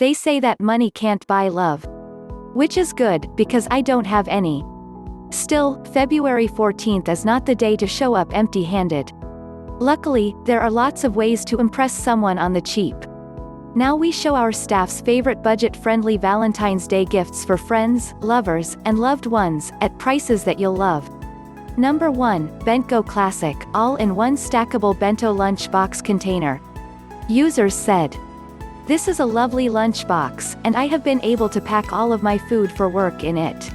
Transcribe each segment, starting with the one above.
They say that money can't buy love. Which is good, because I don't have any. Still, February 14th is not the day to show up empty-handed. Luckily, there are lots of ways to impress someone on the cheap. Now we show our staff's favorite budget-friendly Valentine's Day gifts for friends, lovers, and loved ones, at prices that you'll love. Number 1, Bento Classic, all-in-one stackable bento lunchbox container. Users said, "This is a lovely lunchbox, and I have been able to pack all of my food for work in it.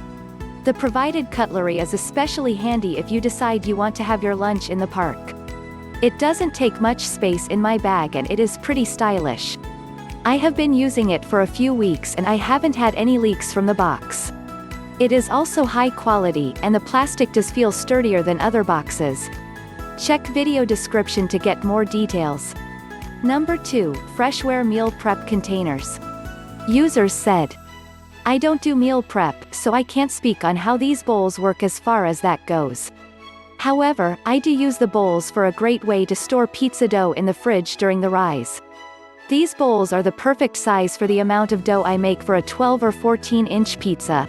The provided cutlery is especially handy if you decide you want to have your lunch in the park. It doesn't take much space in my bag and it is pretty stylish. I have been using it for a few weeks and I haven't had any leaks from the box. It is also high quality and the plastic does feel sturdier than other boxes. Check video description to get more details." Number 2, Freshware Meal Prep Containers. Users said, "I don't do meal prep, so I can't speak on how these bowls work as far as that goes. However, I do use the bowls for a great way to store pizza dough in the fridge during the rise. These bowls are the perfect size for the amount of dough I make for a 12 or 14-inch pizza.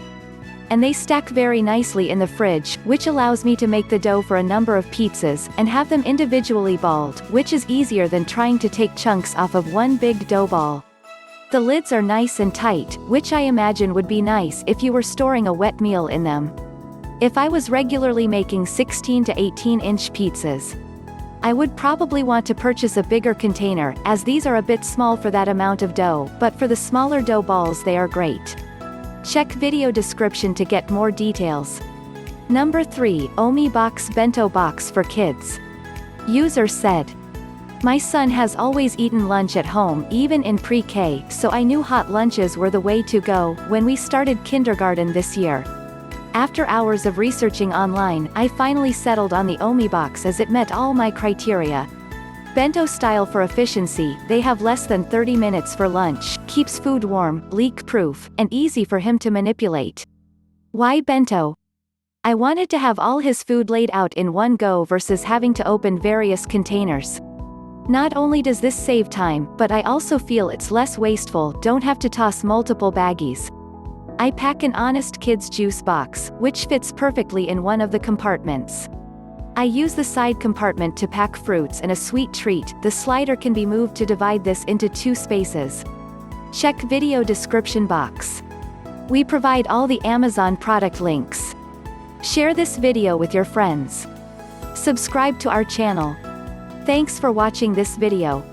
And they stack very nicely in the fridge, which allows me to make the dough for a number of pizzas, and have them individually balled, which is easier than trying to take chunks off of one big dough ball. The lids are nice and tight, which I imagine would be nice if you were storing a wet meal in them. If I was regularly making 16 to 18-inch pizzas, I would probably want to purchase a bigger container, as these are a bit small for that amount of dough, but for the smaller dough balls they are great. Check video description to get more details." Number 3, Omi Box Bento Box for Kids. User said, "My son has always eaten lunch at home even in pre-K, so I knew hot lunches were the way to go when we started kindergarten this year. After hours of researching online, I finally settled on the Omi box as it met all my criteria. Bento style for efficiency, they have less than 30 minutes for lunch, keeps food warm, leak-proof, and easy for him to manipulate. Why bento? I wanted to have all his food laid out in one go versus having to open various containers. Not only does this save time, but I also feel it's less wasteful, don't have to toss multiple baggies. I pack an Honest Kids juice box, which fits perfectly in one of the compartments. I use the side compartment to pack fruits and a sweet treat. The slider can be moved to divide this into 2 spaces. Check video description box. We provide all the Amazon product links. Share this video with your friends. Subscribe to our channel. Thanks for watching this video.